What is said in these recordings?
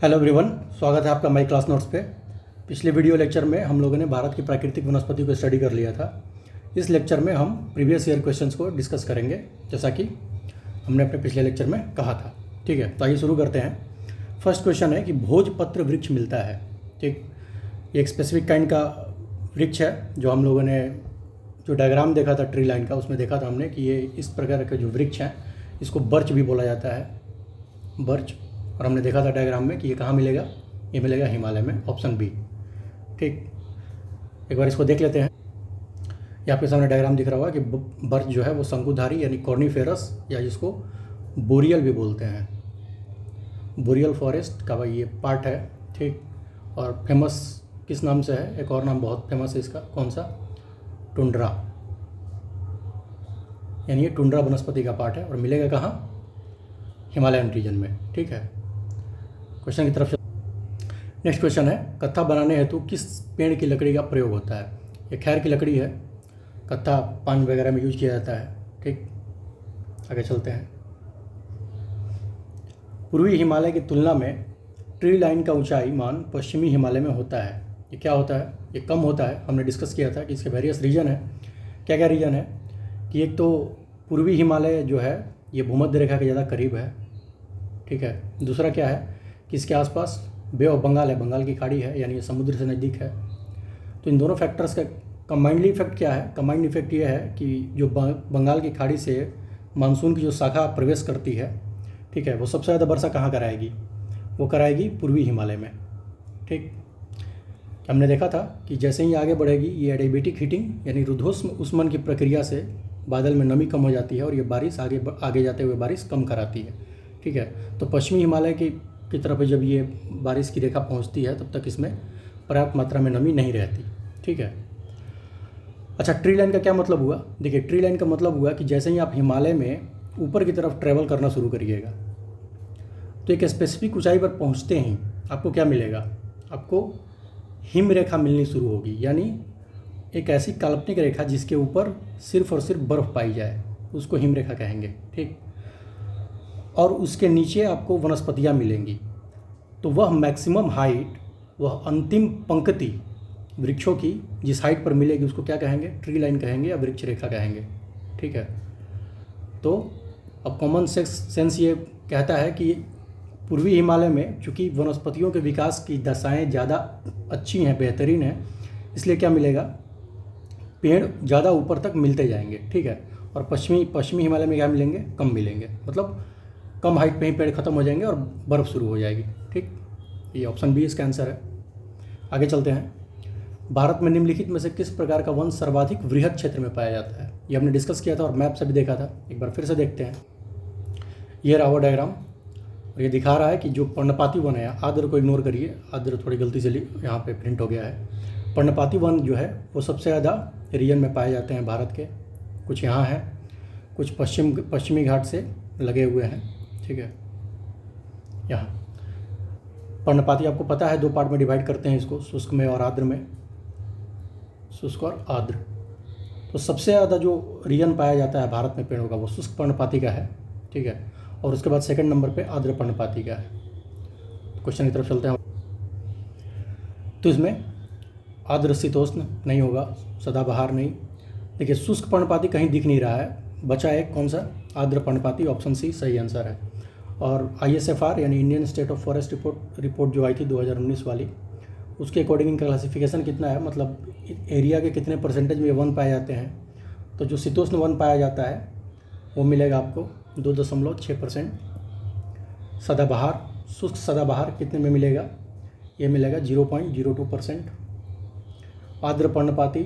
Hello everyone, स्वागत है आपका माई क्लास नोट्स पे। पिछले वीडियो लेक्चर में हम लोगों ने भारत की प्राकृतिक वनस्पति को स्टडी कर लिया था। इस लेक्चर में हम प्रीवियस ईयर क्वेश्चंस को डिस्कस करेंगे, जैसा कि हमने अपने पिछले लेक्चर में कहा था। ठीक है, तो आइए शुरू करते हैं। फर्स्ट क्वेश्चन है कि भोजपत्र वृक्ष मिलता है। ठीक, ये एक स्पेसिफिक काइंड का वृक्ष है जो हम लोगों ने जो डायग्राम देखा था ट्री लाइन का, उसमें देखा था हमने कि ये इस प्रकार के जो वृक्ष हैं इसको बर्च भी बोला जाता है, बर्च। और हमने देखा था डायग्राम में कि ये कहाँ मिलेगा, ये मिलेगा हिमालय में, ऑप्शन बी। ठीक, एक बार इसको देख लेते हैं। ये आपके सामने डायग्राम दिख रहा होगा कि बर्च जो है वो शंकुधारी यानी कॉर्निफेरस, या जिसको बोरियल भी बोलते हैं, बोरियल फॉरेस्ट का भाई ये पार्ट है। ठीक, और फेमस किस नाम से है, एक और नाम बहुत फेमस है इसका, कौन सा, टुंड्रा, यानी ये टुंड्रा वनस्पति का पार्ट है और मिलेगा कहाँ, हिमालयन रीजन में। ठीक है, क्वेश्चन की तरफ से नेक्स्ट क्वेश्चन है, कत्था बनाने हेतु किस पेड़ की लकड़ी का प्रयोग होता है। ये खैर की लकड़ी है, कत्था पान वगैरह में यूज किया जाता है। ठीक, आगे चलते हैं। पूर्वी हिमालय की तुलना में ट्री लाइन का ऊंचाई मान पश्चिमी हिमालय में होता है। ये क्या होता है, ये कम होता है। हमने डिस्कस किया था कि इसके वेरियस रीजन है। क्या क्या रीजन है कि एक तो पूर्वी हिमालय जो है ये भूमध्य रेखा के ज़्यादा करीब है। ठीक है, दूसरा क्या है कि इसके आसपास बे ऑफ बंगाल है, बंगाल की खाड़ी है, यानी ये समुद्र से नज़दीक है। तो इन दोनों फैक्टर्स का कंबाइंडली इफेक्ट क्या है, कंबाइंड इफेक्ट ये है कि जो बंगाल की खाड़ी से मानसून की जो शाखा प्रवेश करती है, ठीक है, वो सबसे ज़्यादा वर्षा कहाँ कराएगी, वो कराएगी पूर्वी हिमालय में। ठीक, हमने देखा था कि जैसे ही आगे बढ़ेगी ये एडियाबैटिक हीटिंग यानी रुद्धोष्म की प्रक्रिया से बादल में नमी कम हो जाती है और ये बारिश आगे जाते हुए बारिश कम कराती है। ठीक है, तो पश्चिमी हिमालय की तरफ जब ये बारिश की रेखा पहुंचती है तब तक इसमें पर्याप्त मात्रा में नमी नहीं रहती। ठीक है, अच्छा, ट्री लाइन का क्या मतलब हुआ, देखिए ट्री लाइन का मतलब हुआ कि जैसे ही आप हिमालय में ऊपर की तरफ ट्रैवल करना शुरू करिएगा तो एक स्पेसिफिक ऊंचाई पर पहुंचते ही आपको क्या मिलेगा, आपको हिम रेखा मिलनी शुरू होगी, यानी एक ऐसी काल्पनिक रेखा जिसके ऊपर सिर्फ और सिर्फ बर्फ़ पाई जाए, उसको हिम रेखा कहेंगे। ठीक, और उसके नीचे आपको वनस्पतियाँ मिलेंगी। तो वह मैक्सिमम हाइट, वह अंतिम पंक्ति वृक्षों की जिस हाइट पर मिलेगी उसको क्या कहेंगे, ट्री लाइन कहेंगे या वृक्ष रेखा कहेंगे। ठीक है, तो अब कॉमन सेंस ये कहता है कि पूर्वी हिमालय में चूँकि वनस्पतियों के विकास की दशाएँ ज़्यादा अच्छी हैं, बेहतरीन हैं, इसलिए क्या मिलेगा, पेड़ ज़्यादा ऊपर तक मिलते जाएंगे। ठीक है, और पश्चिमी हिमालय में क्या मिलेंगे, कम मिलेंगे, मतलब कम हाइट पे ही पेड़ खत्म हो जाएंगे और बर्फ़ शुरू हो जाएगी। ठीक, ये ऑप्शन बी इसका आंसर है। आगे चलते हैं। भारत में निम्नलिखित में से किस प्रकार का वन सर्वाधिक वृहद क्षेत्र में पाया जाता है। ये हमने डिस्कस किया था और मैप से भी देखा था, एक बार फिर से देखते हैं। ये रहा वो डायग्राम और ये दिखा रहा है कि जो पर्णपाती वन है, आर्द्र को इग्नोर करिए, आर्द्र थोड़ी गलती से यहाँ पे प्रिंट हो गया है। पर्णपाती वन जो है वो सबसे ज़्यादा रीजन में पाए जाते हैं भारत के। कुछ यहाँ है, कुछ पश्चिमी घाट से लगे हुए हैं। ठीक है, यहाँ पर्णपाती आपको पता है दो पार्ट में डिवाइड करते हैं इसको, शुष्क में और आर्द्र में, शुष्क और आर्द्र। तो सबसे ज़्यादा जो रीजन पाया जाता है भारत में पेड़ों का वो शुष्क पर्णपाती का है। ठीक है, और उसके बाद सेकंड नंबर पे आर्द्र पर्णपाती का है। क्वेश्चन की तरफ चलते हैं। तो इसमें आर्द्र शीतोष्ण नहीं होगा, सदाबहार नहीं। देखिए शुष्क पर्णपाती कहीं दिख नहीं रहा है, बचा एक कौन सा, आर्द्र पर्णपाती, ऑप्शन सी सही आंसर है। और ISFR यानी Indian state of forest report जो आई थी 2019 वाली, उसके अकॉर्डिंग इनका क्लासिफिकेशन कितना है, मतलब एरिया के कितने परसेंटेज में वन पाए जाते हैं। तो जो शीतोष्ण वन पाया जाता है वो मिलेगा आपको 2.6%। सदाबहार, शुष्क सदाबहार कितने में मिलेगा, ये मिलेगा 0.02%। आर्द्र पर्णपाती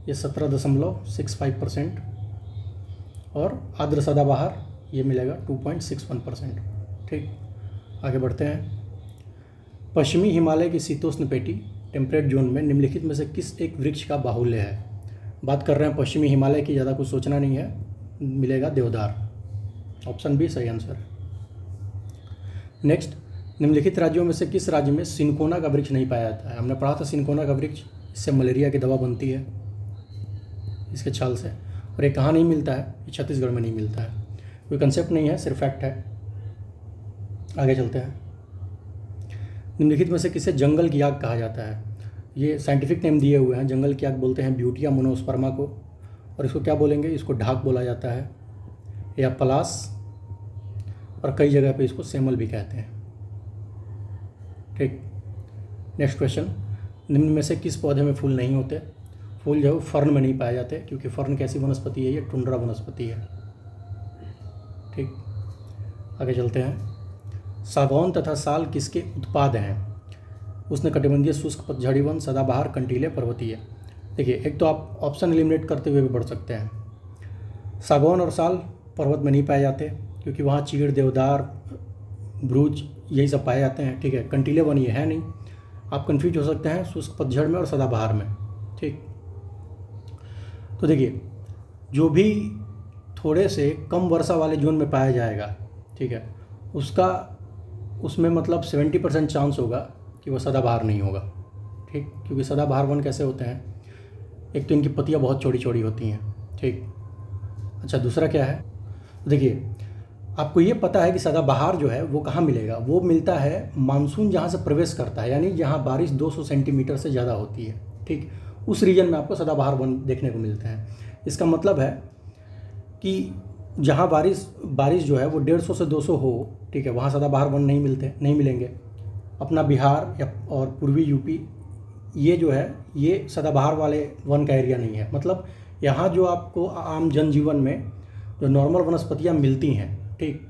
ये 17.65%। और आर्द्र सदाबहार ये मिलेगा 2.61%। ठीक, आगे बढ़ते हैं। पश्चिमी हिमालय की शीतोष्ण पेटी टेम्परेट जोन में निम्नलिखित में से किस एक वृक्ष का बाहुल्य है। बात कर रहे हैं पश्चिमी हिमालय की, ज़्यादा कुछ सोचना नहीं है, मिलेगा देवदार, ऑप्शन बी सही आंसर है। नेक्स्ट, निम्नलिखित राज्यों में से किस राज्य में सिनकोना का वृक्ष नहीं पाया जाता है। हमने पढ़ा था सिनकोना का वृक्ष, इससे मलेरिया की दवा बनती है इसके छाल से, और ये कहाँ नहीं मिलता है, ये छत्तीसगढ़ में नहीं मिलता है। कोई कंसेप्ट नहीं है, सिर्फ फैक्ट है। आगे चलते हैं। निम्नलिखित में से किसे जंगल की आग कहा जाता है? ये साइंटिफिक नेम दिए हुए हैं। जंगल की आग बोलते हैं ब्यूटिया मोनोस्पर्मा को, और इसको क्या बोलेंगे? इसको ढाक बोला जाता है या पलास, और कई जगह पे इसको सेमल भी कहते हैं। ठीक, नेक्स्ट क्वेश्चन, निम्न में से किस पौधे में फूल नहीं होते? फूल जो है फर्न में नहीं पाए जाते, क्योंकि फर्न कैसी वनस्पति है? ये टुंड्रा वनस्पति है। ठीक, आगे चलते हैं। सागौन तथा साल किसके उत्पाद हैं? उष्णकटिबंधीय शुष्क पतझड़ी वन, सदाबहार, कंटीले, पर्वतीय। देखिए, एक तो आप ऑप्शन एलिमिनेट करते हुए भी बढ़ सकते हैं। सागौन और साल पर्वत में नहीं पाए जाते, क्योंकि वहाँ चीड़, देवदार, ब्रूच यही सब पाए जाते हैं। ठीक है, कंटीले वन ये है नहीं। आप कन्फ्यूज हो सकते हैं शुष्क पतझड़ में और सदाबहार में। ठीक, तो देखिए, जो भी थोड़े से कम वर्षा वाले जोन में पाया जाएगा, ठीक है, उसमें मतलब 70% चांस होगा कि वह सदाबहार नहीं होगा। ठीक, क्योंकि सदाबहार वन कैसे होते हैं? एक तो इनकी पत्तियाँ बहुत चौड़ी चौड़ी होती हैं। ठीक, अच्छा, दूसरा क्या है? देखिए, आपको ये पता है कि सदाबहार जो है वो कहाँ मिलेगा? वो मिलता है मानसून जहाँ से प्रवेश करता है, यानी जहाँ बारिश 200 सेंटीमीटर से ज़्यादा होती है। ठीक, उस रीजन में आपको सदाबहार वन देखने को मिलते हैं। इसका मतलब है कि जहाँ बारिश जो है वो 150 से 200 हो, ठीक है, वहाँ सदाबहार वन नहीं मिलेंगे। अपना बिहार या और पूर्वी यूपी, ये जो है ये सदाबहार वाले वन का एरिया नहीं है। मतलब यहाँ जो आपको आम जनजीवन में जो नॉर्मल वनस्पतियाँ मिलती हैं, ठीक,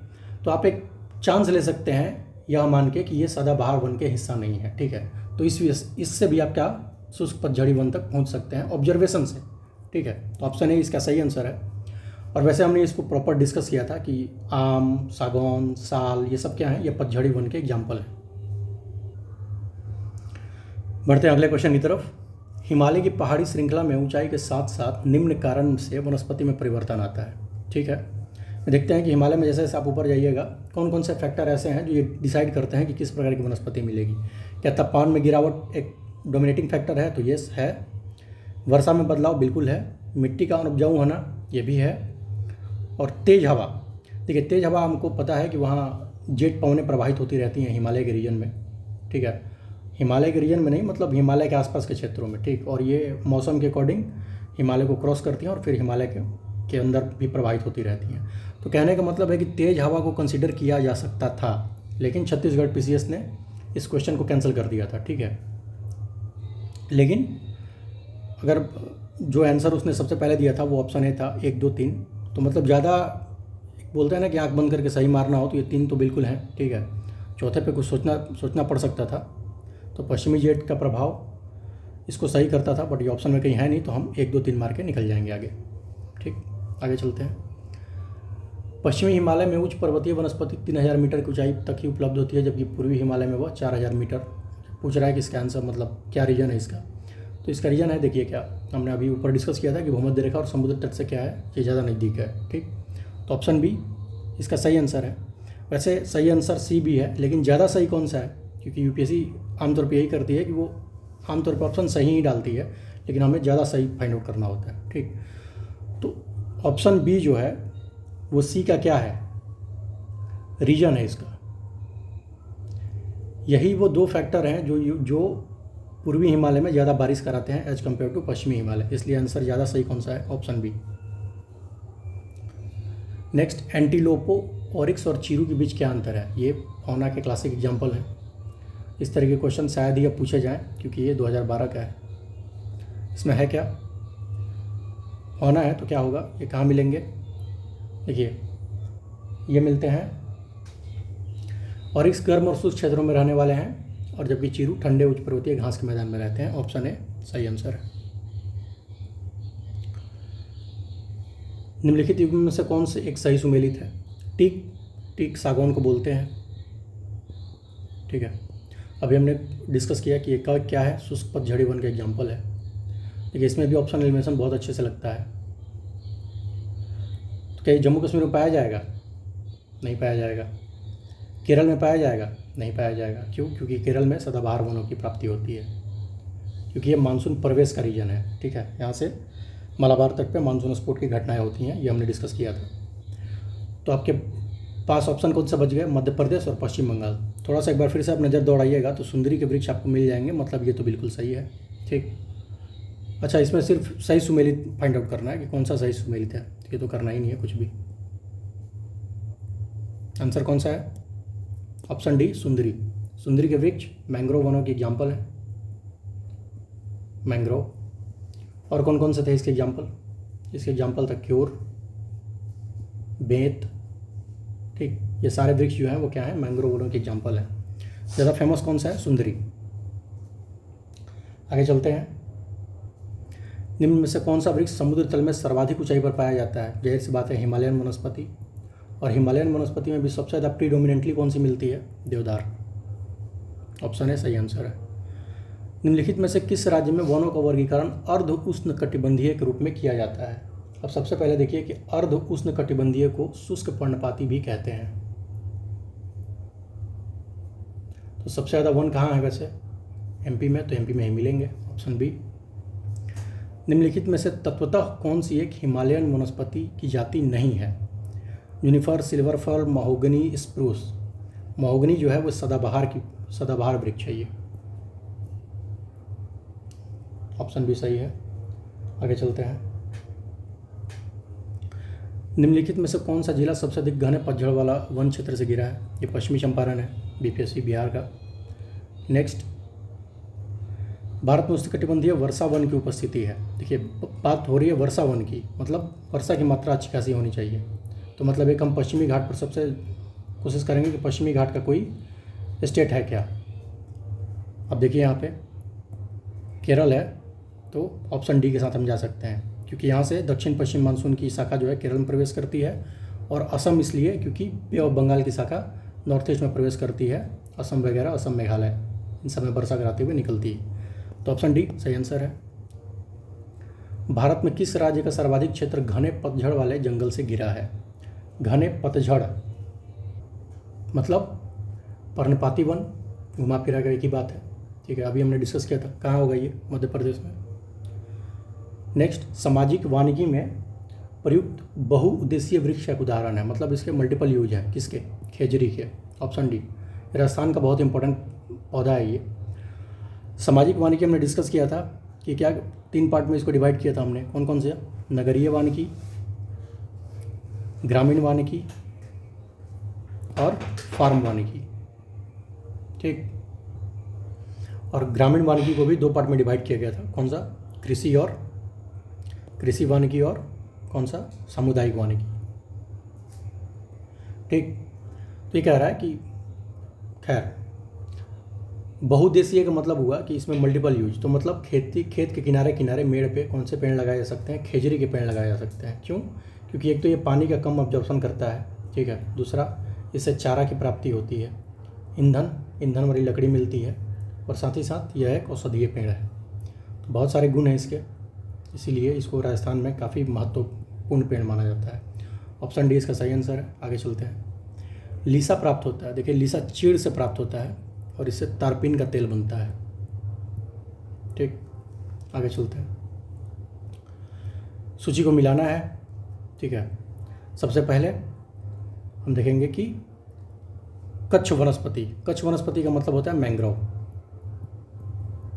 तो आप एक चांस ले सकते हैं यह मान के कि ये सदाबहार वन के हिस्सा नहीं है। ठीक है, तो इससे भी आप क्या शुष्क पतझड़ी वन तक पहुँच सकते हैं ऑब्जर्वेशन से। ठीक है, तो ऑप्शन ए इसका सही आंसर है। और वैसे हमने इसको प्रॉपर डिस्कस किया था कि आम, सागौन, साल ये सब क्या है? ये पतझड़ी वन के एग्जाम्पल हैं। बढ़ते हैं अगले क्वेश्चन की तरफ। हिमालय की पहाड़ी श्रृंखला में ऊंचाई के साथ साथ निम्न कारण से वनस्पति में परिवर्तन आता है। ठीक है, देखते हैं कि हिमालय में जैसे जैसे आप ऊपर जाइएगा कौन कौन से फैक्टर ऐसे हैं जो ये डिसाइड करते हैं कि किस प्रकार की वनस्पति मिलेगी। क्या तापमान में गिरावट एक डोमिनेटिंग फैक्टर है? तो यस है। वर्षा में बदलाव बिल्कुल है। मिट्टी का अनउपजाऊ होना ये भी है। और तेज़ हवा, देखिए तेज़ हवा हमको पता है कि वहाँ जेट पवनें प्रवाहित होती रहती हैं हिमालय के रीजन में। ठीक है, हिमालय के रीजन में नहीं, मतलब हिमालय के आसपास के क्षेत्रों में। ठीक, और ये मौसम के अकॉर्डिंग हिमालय को क्रॉस करती हैं और फिर हिमालय के अंदर भी प्रवाहित होती रहती हैं। तो कहने का मतलब है कि तेज़ हवा को कंसिडर किया जा सकता था, लेकिन छत्तीसगढ़ पीसीएस ने इस क्वेश्चन को कैंसिल कर दिया था। ठीक है, लेकिन अगर जो आंसर उसने सबसे पहले दिया था वो ऑप्शन ए था 1, 2, 3, तो मतलब ज़्यादा बोलते हैं ना कि आंख बंद करके सही मारना हो, तो ये 3 तो बिल्कुल है। ठीक है, चौथे पे कुछ सोचना पड़ सकता था। तो पश्चिमी जेट का प्रभाव इसको सही करता था, बट ये ऑप्शन में कहीं है नहीं, तो हम 1, 2, 3 मार के निकल जाएंगे आगे। ठीक, आगे चलते हैं। पश्चिमी हिमालय में उच्च पर्वतीय वनस्पति 3000 मीटर की ऊंचाई तक ही उपलब्ध होती है, जबकि पूर्वी हिमालय में वह 4000 मीटर। पूछ रहा है कि इसका आंसर मतलब क्या रीजन है इसका? तो इसका रीजन है, देखिए, क्या हमने अभी ऊपर डिस्कस किया था कि भूमध्य रेखा और समुद्र तट से क्या है, ये ज़्यादा नज़दीक है। ठीक, तो ऑप्शन बी इसका सही आंसर है। वैसे सही आंसर सी भी है, लेकिन ज़्यादा सही कौन सा है? क्योंकि यूपीएससी आमतौर पर यही करती है कि वो आमतौर पर ऑप्शन सही ही डालती है, लेकिन हमें ज़्यादा सही फाइंड आउट करना होता है। ठीक, तो ऑप्शन बी जो है वो सी का क्या है, रीजन है इसका। यही वो 2 फैक्टर हैं जो पूर्वी हिमालय में ज़्यादा बारिश कराते हैं एज कम्पेयर टू पश्चिमी हिमालय। इसलिए आंसर ज़्यादा सही कौन सा है? Option B. Next, antelope, oryx और चीरू के बीच क्या अंतर है? ये फौना के क्लासिक एग्जाम्पल हैं। इस तरह के क्वेश्चन शायद ही अब पूछे जाएँ, क्योंकि ये 2012 का है। इसमें है क्या? फौना है तो क्या होगा? ये कहाँ मिलेंगे? देखिए, ये मिलते हैं, ऑरिक्स गर्म और शुष्क क्षेत्रों में रहने वाले हैं, और जबकि चीरू ठंडे उच्च पर्वतीय घास के मैदान में रहते हैं। ऑप्शन ए सही आंसर है। निम्नलिखित युग्म में से कौन से एक सही सुमेलित है? टीक सागौन को बोलते हैं। ठीक है, अभी हमने डिस्कस किया कि एक क्या है, शुष्क पतझड़ी वन का एग्जाम्पल है। देखिए, इसमें भी ऑप्शन एलिमिनेशन बहुत अच्छे से लगता है। तो क्या जम्मू कश्मीर में पाया जाएगा? नहीं पाया जाएगा। केरल में पाया जाएगा? नहीं पाया जाएगा। क्यों? क्योंकि केरल में सदाबहार वनों की प्राप्ति होती है, क्योंकि ये मानसून प्रवेश का रीजन है। ठीक है, यहाँ से मलाबार तक पे मानसून स्पोर्ट की घटनाएं होती हैं, ये हमने डिस्कस किया था। तो आपके पास ऑप्शन कौन सा बच गया? मध्य प्रदेश और पश्चिम बंगाल। थोड़ा सा एक बार फिर से आप नज़र दौड़ाइएगा तो सुंदरी के वृक्ष आपको मिल जाएंगे, मतलब ये तो बिल्कुल सही है। ठीक, अच्छा, इसमें सिर्फ सही सुमेलित फाइंड आउट करना है कि कौन सा सही सुमेलित है, ये तो करना ही नहीं है कुछ भी। आंसर कौन सा है? ऑप्शन डी, सुंदरी। सुंदरी के वृक्ष मैंग्रोव वनों की एग्जाम्पल है, मैंग्रोव। और कौन कौन से थे इसके एग्जाम्पल? इसके एग्जाम्पल था क्योर, बेंत। ठीक, ये सारे वृक्ष जो हैं वो क्या है? मैंग्रोव वनों की एग्जाम्पल है। ज़्यादा फेमस कौन सा है? सुंदरी। आगे चलते हैं। निम्न में से कौन सा वृक्ष समुद्र तल में सर्वाधिक ऊंचाई पर पाया जाता है? जाहिर सी बात है हिमालयन वनस्पति। और हिमालयन वनस्पति में भी सबसे ज़्यादा प्रीडोमिनेंटली कौन सी मिलती है? देवदार। ऑप्शन है सही आंसर है। निम्नलिखित में से किस राज्य में वनों का वर्गीकरण अर्ध उष्ण कटिबंधीय के रूप में किया जाता है? अब सबसे पहले देखिए कि अर्ध उष्ण कटिबंधीय को शुष्क पर्णपाती भी कहते हैं। तो सबसे ज़्यादा वन कहाँ है वैसे? एमपी में, तो एमपी में ही मिलेंगे, ऑप्शन बी। निम्नलिखित में से तत्वतः कौन सी एक हिमालयन वनस्पति की जाति नहीं है? Juniper, silver fir, mahogany, spruce. Mahogany जो है वो सदाबहार वृक्ष है ये, ऑप्शन बी सही है। आगे चलते हैं। निम्नलिखित में से कौन सा जिला सबसे अधिक घने पतझड़ वाला वन क्षेत्र से घिरा है? ये पश्चिमी चंपारण है, बीपीएससी बिहार का। नेक्स्ट, भारत में उष्णकटिबंधीय वर्षा वन की उपस्थिति है। देखिए बात हो रही है वर्षा वन की, मतलब वर्षा की मात्रा अच्छी खासी होनी चाहिए। तो मतलब एक हम पश्चिमी घाट पर सबसे कोशिश करेंगे कि पश्चिमी घाट का कोई स्टेट है क्या। अब देखिए यहाँ पे केरल है, तो ऑप्शन डी के साथ हम जा सकते हैं, क्योंकि यहाँ से दक्षिण पश्चिम मानसून की शाखा जो है केरल में प्रवेश करती है। और असम इसलिए क्योंकि बे ऑफ बंगाल की शाखा नॉर्थ ईस्ट में प्रवेश करती है, असम वगैरह, असम मेघालय इन सब में वर्षा कराते हुए निकलती है। तो ऑप्शन डी सही आंसर है। भारत में किस राज्य का सर्वाधिक क्षेत्र घने पतझड़ वाले जंगल से घिरा है? घने पतझड़ मतलब पर्णपाती वन, घुमा फिरा कर एक ही बात है। ठीक है, अभी हमने डिस्कस किया था, कहाँ होगा ये? मध्य प्रदेश में। नेक्स्ट, सामाजिक वानिकी में प्रयुक्त बहुउद्देशीय वृक्ष का उदाहरण है, मतलब इसके मल्टीपल यूज है, किसके? खेजरी के, ऑप्शन डी। राजस्थान का बहुत इंपॉर्टेंट पौधा है ये। सामाजिक वानिकी हमने डिस्कस किया था कि क्या 3 पार्ट में इसको डिवाइड किया था हमने, कौन कौन से? नगरीय वानिकी, ग्रामीण वानिकी और फार्म वानिकी। ठीक, और ग्रामीण वानिकी को भी 2 पार्ट में डिवाइड किया गया था, कौन सा? कृषि वानिकी और कौन सा? सामुदायिक वानिकी। ठीक, तो ये कह रहा है कि खैर बहुउद्देशीय का मतलब हुआ कि इसमें मल्टीपल यूज, तो मतलब खेत के किनारे किनारे मेड़ पे कौन से पेड़ लगाए जा सकते हैं? खेजरी के पेड़ लगाए जा सकते हैं। क्यों? क्योंकि एक तो ये पानी का कम ऑब्जॉर्प्शन करता है, ठीक है, दूसरा इससे चारा की प्राप्ति होती है, ईंधन वाली लकड़ी मिलती है, और साथ ही साथ यह एक औषधीय पेड़ है। तो बहुत सारे गुण हैं इसके, इसीलिए इसको राजस्थान में काफ़ी महत्वपूर्ण पेड़ माना जाता है। ऑप्शन डी इसका सही आंसर है। आगे चलते हैं। लीसा प्राप्त होता है, देखिए लीसा चीड़ से प्राप्त होता है और इससे तारपीन का तेल बनता है। ठीक, आगे चलते हैं। सूची को मिलाना है, ठीक है। सबसे पहले हम देखेंगे कि कच्छ वनस्पति का मतलब होता है मैंग्रोव।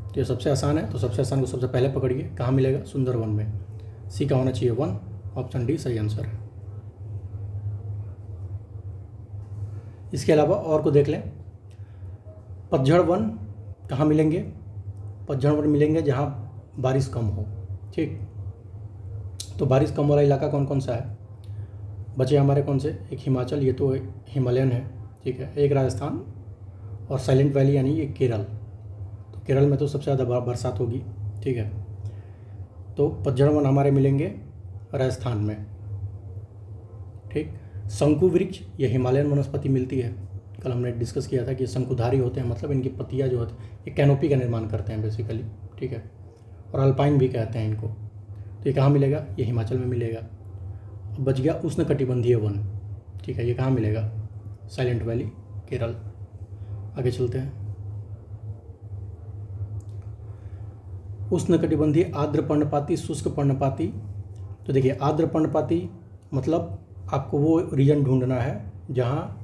तो ये सबसे आसान है, तो सबसे आसान को सबसे पहले पकड़िए, कहाँ मिलेगा? सुंदरवन में। सी का होना चाहिए 1, ऑप्शन डी सही आंसर है। इसके अलावा और को देख लें। पतझड़ वन कहाँ मिलेंगे? पतझड़ वन मिलेंगे जहाँ बारिश कम हो। ठीक, तो बारिश कम वाला इलाका कौन कौन सा है? बचे हमारे कौन से? एक हिमाचल, ये तो हिमालयन है, ठीक है, एक राजस्थान और साइलेंट वैली यानी ये केरल। तो केरल में तो सबसे ज़्यादा बरसात होगी, ठीक है। तो पतझड़ वन हमारे मिलेंगे राजस्थान में। ठीक, शंकु वृक्ष ये हिमालयन वनस्पति मिलती है, कल हमने डिस्कस किया था कि शंकुधारी होते हैं, मतलब इनकी पत्तियाँ जो होती हैं ये कैनोपी का निर्माण करते हैं बेसिकली, ठीक है, और अल्पाइन भी कहते हैं इनको। तो ये कहाँ मिलेगा? ये हिमाचल में मिलेगा। अब बच गया उष्णकटिबंधीय वन, ठीक है, ये कहाँ मिलेगा? Silent valley, Kerala. आगे चलते हैं। उष्णकटिबंधीय आर्द्र पर्णपाती, शुष्क पर्णपाती। तो देखिए आर्द्र पर्णपाती मतलब आपको वो रीजन ढूंढना है जहाँ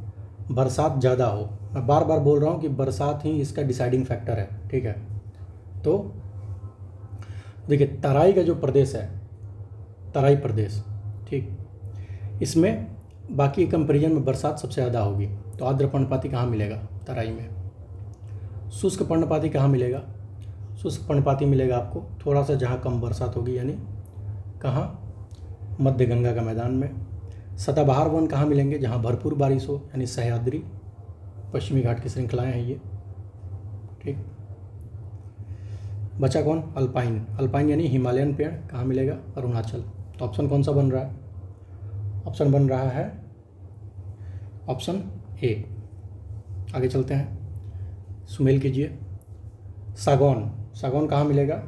बरसात ज़्यादा हो। मैं बार बार बोल रहा हूँ कि बरसात ही इसका डिसाइडिंग फैक्टर है, ठीक है। तो देखिए तराई का जो प्रदेश है, तराई प्रदेश, ठीक, इसमें बाकी कंपेरिजन में बरसात सबसे ज़्यादा होगी। तो आर्द्र पर्णपाती कहाँ मिलेगा? तराई में। शुष्क पर्णपाती कहाँ मिलेगा? शुष्क पर्णपाती मिलेगा आपको थोड़ा सा जहाँ कम बरसात होगी, यानी कहाँ? मध्य गंगा का मैदान में। सदाबहार वन कहाँ मिलेंगे? जहाँ भरपूर बारिश हो, यानी सह्याद्री, पश्चिमी घाट की श्रृंखलाएँ हैं ये, ठीक। बचा कौन? अल्पाइन। अल्पाइन यानी हिमालयन पेड़ कहाँ मिलेगा? अरुणाचल। तो ऑप्शन कौन सा बन रहा है? ऑप्शन बन रहा है ऑप्शन ए। आगे चलते हैं, सुमेल कीजिए। सागौन। सागौन कहाँ मिलेगा?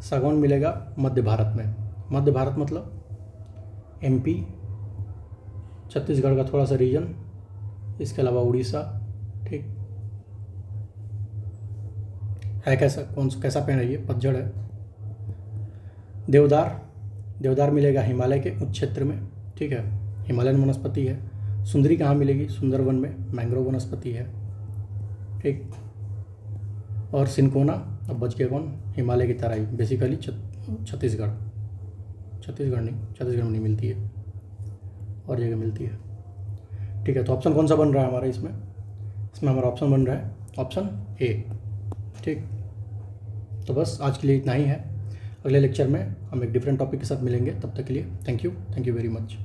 सागौन मिलेगा मध्य भारत में। मध्य भारत मतलब एमपी, छत्तीसगढ़ का थोड़ा सा रीजन, इसके अलावा उड़ीसा, ठीक है। कैसा पेड़ है ये? पतझड़ है। देवदार। देवदार मिलेगा हिमालय के उच्च क्षेत्र में, ठीक है, हिमालयन वनस्पति है। सुंदरी कहाँ मिलेगी? सुंदरवन में, मैंग्रोव वनस्पति है, ठीक। और सिनकोना, अब बच गया कौन? हिमालय की तराई, बेसिकली छत्तीसगढ़ में नहीं मिलती है, और जगह मिलती है, ठीक है। तो ऑप्शन कौन सा बन रहा है हमारा इसमें? इसमें हमारा ऑप्शन बन रहा है ऑप्शन ए, ठीक। तो बस आज के लिए इतना ही है। अगले लेक्चर में हम एक डिफरेंट टॉपिक के साथ मिलेंगे। तब तक के लिए थैंक यू वेरी मच।